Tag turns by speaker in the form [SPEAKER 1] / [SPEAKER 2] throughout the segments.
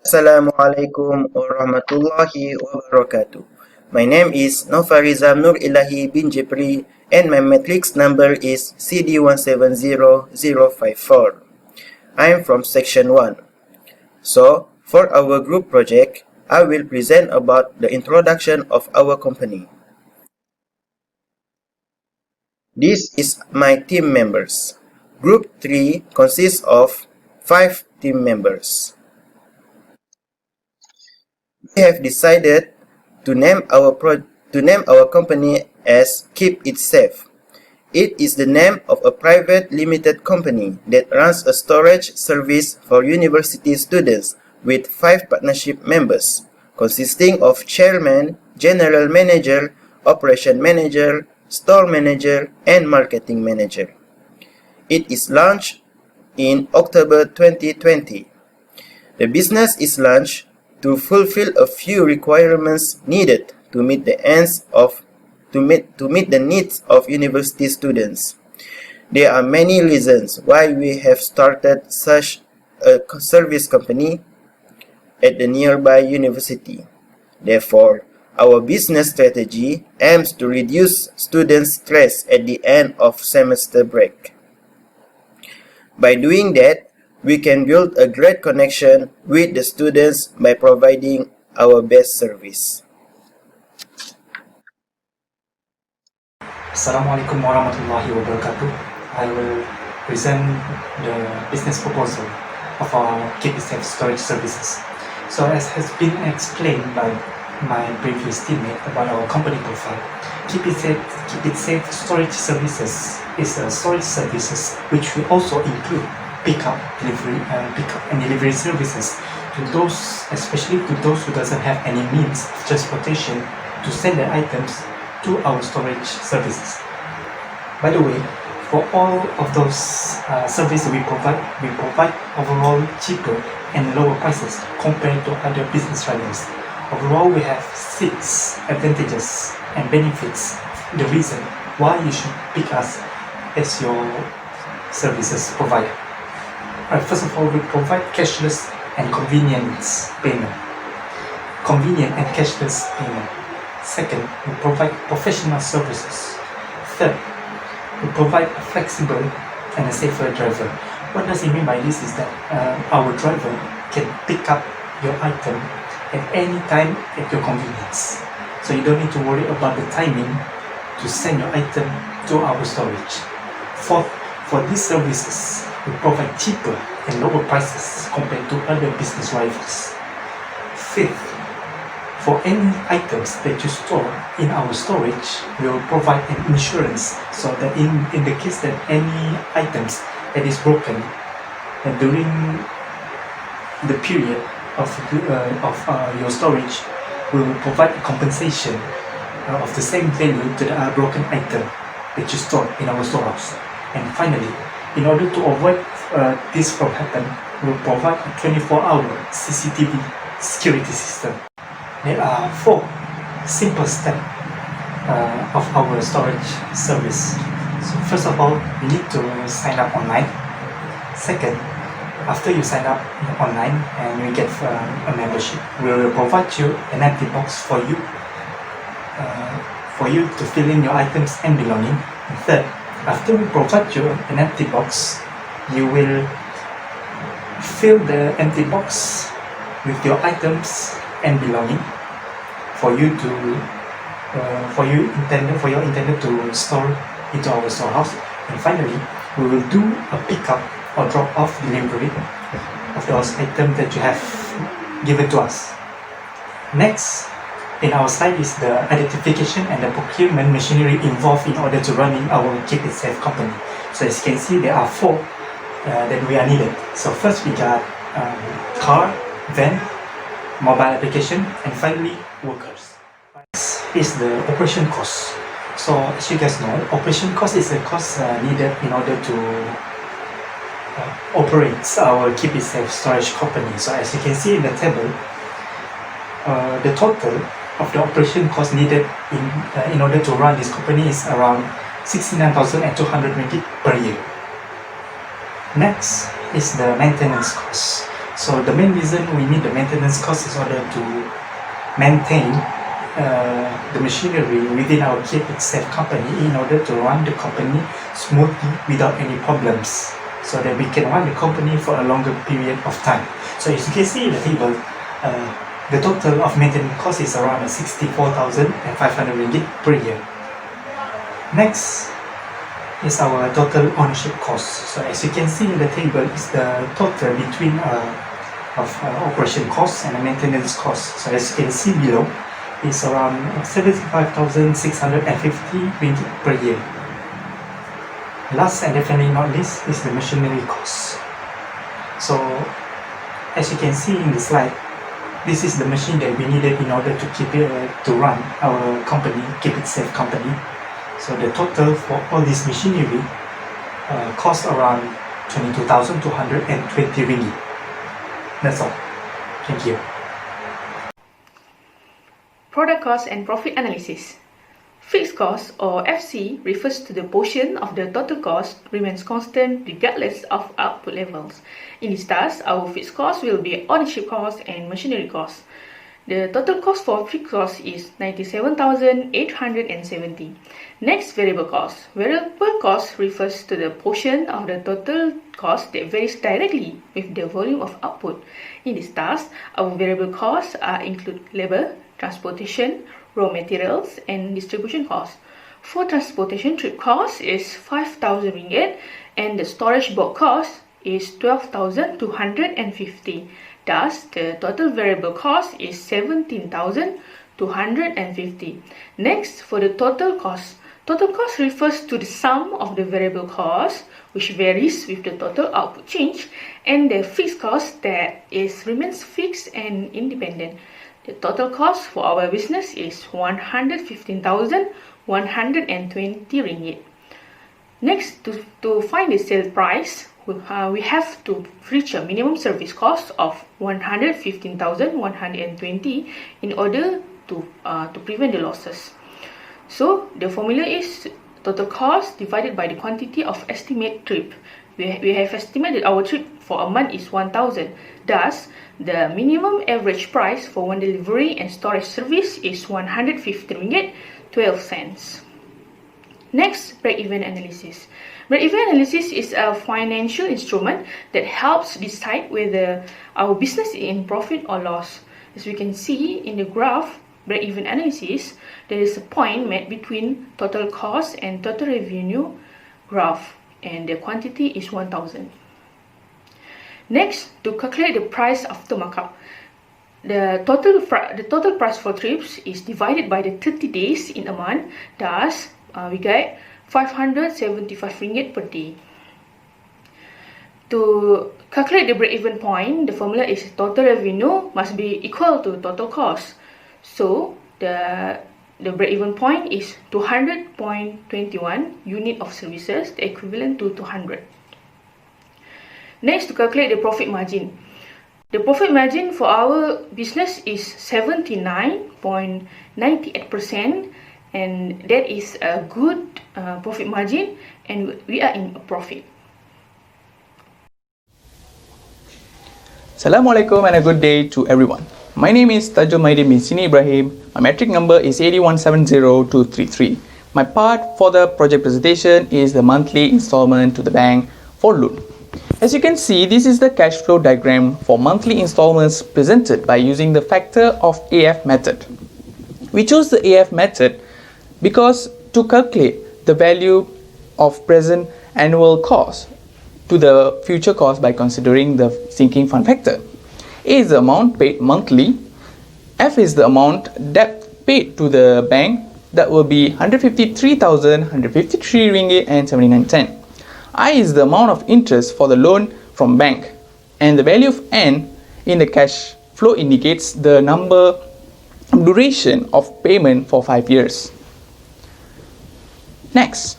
[SPEAKER 1] Assalamualaikum warahmatullahi wabarakatuh. My name is Nofarizam Nur Ilahi bin Jipri and my matrix number is CD170054. I am from section 1. So, for our group project, I will present about the introduction of our company. This is my team members. Group 3 consists of 5 team members. We have decided to name our company as Keep It Safe. It is the name of a private limited company that runs a storage service for university students with 5 partnership members, consisting of chairman, general manager, operation manager, store manager, and marketing manager. It is launched in October 2020. The business is launched to fulfill a few requirements needed to meet the needs of university students. There are many reasons why we have started such a service company at the nearby university. Therefore, our business strategy aims to reduce students' stress at the end of semester break. By doing that, we can build a great connection with the students by providing our best service.
[SPEAKER 2] Assalamualaikum warahmatullahi wabarakatuh. I will present the business proposal of our Keep It Safe storage services. So as has been explained by my previous teammate about our company profile, Keep It Safe storage services is a storage services which will also include pickup and delivery services to those, especially to those who doesn't have any means of transportation to send their items to our storage services. By the way, for all of those services we provide overall cheaper and lower prices compared to other business rivals. Overall, we have 6 advantages and benefits. The reason why you should pick us as your services provider. First of all, we provide cashless and convenience payment. Convenient and cashless payment. Second, we provide professional services. Third, we provide a flexible and a safer driver. What does it mean by this is that our driver can pick up your item at any time at your convenience. So you don't need to worry about the timing to send your item to our storage. Fourth, for these services, we provide cheaper and lower prices compared to other business rivals. Fifth, for any items that you store in our storage, we will provide an insurance so that in the case that any items that is broken during the period of your storage, we will provide a compensation of the same value to the broken item that you store in our storehouse. And finally, in order to avoid this from happen, we will provide a 24-hour CCTV security system. There are 4 simple steps of our storage service. So first of all, you need to sign up online. Second, after you sign up online and you get a membership, we will provide you an empty box for you to fill in your items and belonging. And third, after we provide you an empty box, you will fill the empty box with your items and belonging for your intended to store into our storehouse. And finally, we will do a pickup or drop off delivery of those items that you have given to us. Next in our slide is the identification and the procurement machinery involved in order to running our Keep It Safe company. So as you can see, there are 4 that we are needed. So first we got car, van, mobile application, and finally workers. This is the operation cost. So as you guys know, operation cost is a cost needed in order to operate our Keep It Safe storage company. So as you can see in the table, the total of the operation cost needed in order to run this company is around 69,200 ringgit per year. Next is the maintenance cost. So the main reason we need the maintenance cost is in order to maintain the machinery within our Keep It Safe company in order to run the company smoothly without any problems, so that we can run the company for a longer period of time. So as you can see in the table, the total of maintenance cost is around 64,500 ringgit per year. Next is our total ownership cost. So as you can see in the table, is the total between operation costs and the maintenance costs. So as you can see below, is around 75,650 ringgit per year. Last and definitely not least is the machinery cost. So as you can see in the slide, this is the machine that we needed in order to keep it to run our company, Keep It Safe company. So the total for all this machinery cost around 22,220 ringgit. That's all. Thank you.
[SPEAKER 3] Product cost and profit analysis. Fixed cost or FC refers to the portion of the total cost remains constant regardless of output levels. In this task, our fixed cost will be ownership cost and machinery cost. The total cost for fixed cost is 97,870. Next, variable cost. Variable cost refers to the portion of the total cost that varies directly with the volume of output. In this task, our variable costs include labor, transportation, raw materials, and distribution costs. For transportation, trip cost is 5,000 ringgit and the storage box cost is 12,250. Thus, the total variable cost is 17,250. Next, for the total cost. Total cost refers to the sum of the variable cost, which varies with the total output change, and the fixed cost that remains fixed and independent. The total cost for our business is 115,120 ringgit. Next, to find the sale price, we have to reach a minimum service cost of 115,120 in order to prevent the losses. So the formula is total cost divided by the quantity of estimate trip. We have estimated our trip for a month is 1,000. Thus, the minimum average price for one delivery and storage service is 150 ringgit 12 cents. Next, break-even analysis. Break-even analysis is a financial instrument that helps decide whether our business is in profit or loss. As we can see in the graph, break-even analysis, there is a point made between total cost and total revenue graph, and the quantity is 1,000. Next, to calculate the price after markup, the total price for trips is divided by the 30 days in a month. Thus, we get 575 ringgit per day. To calculate the break-even point, the formula is total revenue must be equal to total cost. So, the break-even point is 200.21 unit of services, the equivalent to 200. Next, to calculate the profit margin. The profit margin for our business is 79.98%, and that is a good profit margin, and we are in a profit.
[SPEAKER 4] Assalamualaikum and a good day to everyone. My name is Tajul Maidin bin Sini Ibrahim. My metric number is 8170233. My part for the project presentation is the monthly installment to the bank for loan. As you can see, this is the cash flow diagram for monthly installments presented by using the factor of AF method. We chose the AF method because to calculate the value of present annual cost to the future cost by considering the sinking fund factor. A is the amount paid monthly. F is the amount debt paid to the bank, that will be 153,153 ringgit and 79 cents. I is the amount of interest for the loan from bank, and the value of N in the cash flow indicates the duration of payment for 5 years. Next,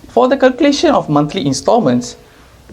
[SPEAKER 4] for the calculation of monthly installments,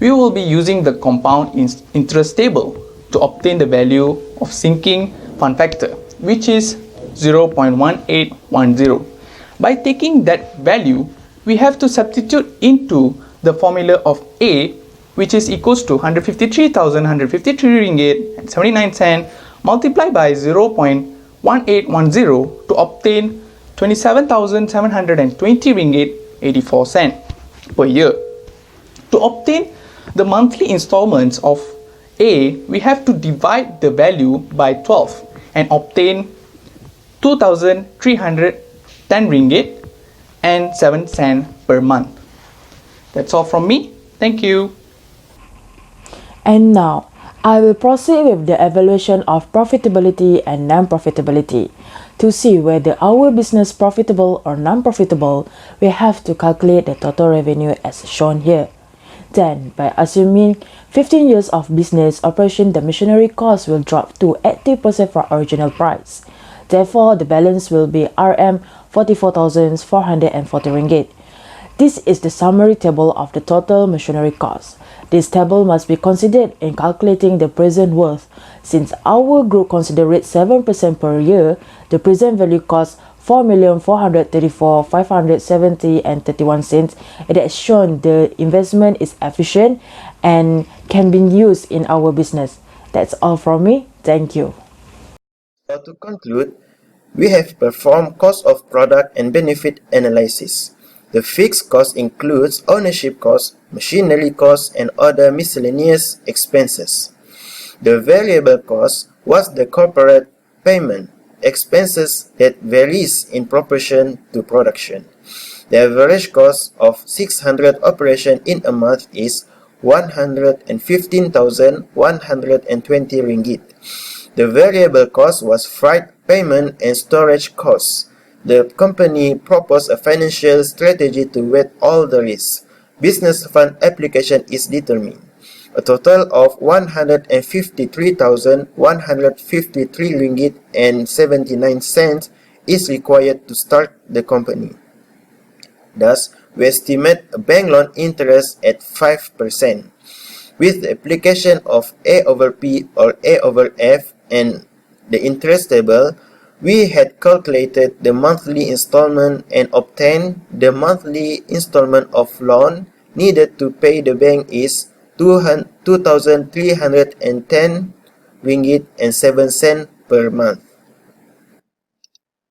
[SPEAKER 4] we will be using the compound interest table to obtain the value of sinking fund factor, which is 0.1810. By taking that value, we have to substitute into the formula of A which is equals to 153,153 ringgit and 79 cent multiplied by 0.1810 to obtain 27,720 ringgit 84 cent per year. To obtain the monthly installments of A, we have to divide the value by 12 and obtain 2,310 ringgit and 7 cent per month. That's all from me. Thank you.
[SPEAKER 5] And now, I will proceed with the evaluation of profitability and non-profitability. To see whether our business profitable or non-profitable, we have to calculate the total revenue as shown here. Then, by assuming 15 years of business operation, the machinery cost will drop to 80% from original price. Therefore, the balance will be Rm 44,440 ringgit. This is the summary table of the total machinery cost. This table must be considered in calculating the present worth. Since our group considers 7% per year, the present value costs 4,434,570 and 31 cents. It has shown the investment is efficient and can be used in our business. That's all from me. Thank you.
[SPEAKER 1] So to conclude, we have performed cost of product and benefit analysis. The fixed cost includes ownership costs, machinery costs, and other miscellaneous expenses. The variable cost was the corporate payment expenses that varies in proportion to production. The average cost of 600 operation in a month is 115,120 ringgit. The variable cost was freight payment and storage costs. The company proposed a financial strategy to weigh all the risks. Business fund application is determined. A total of 153,153 ringgit and 79 cents is required to start the company. Thus, we estimate a bank loan interest at 5%. With the application of A over P or A over F and the interest table, we had calculated the monthly installment and obtained the monthly installment of loan needed to pay the bank is 2,310 ringgit and 7 cents per month.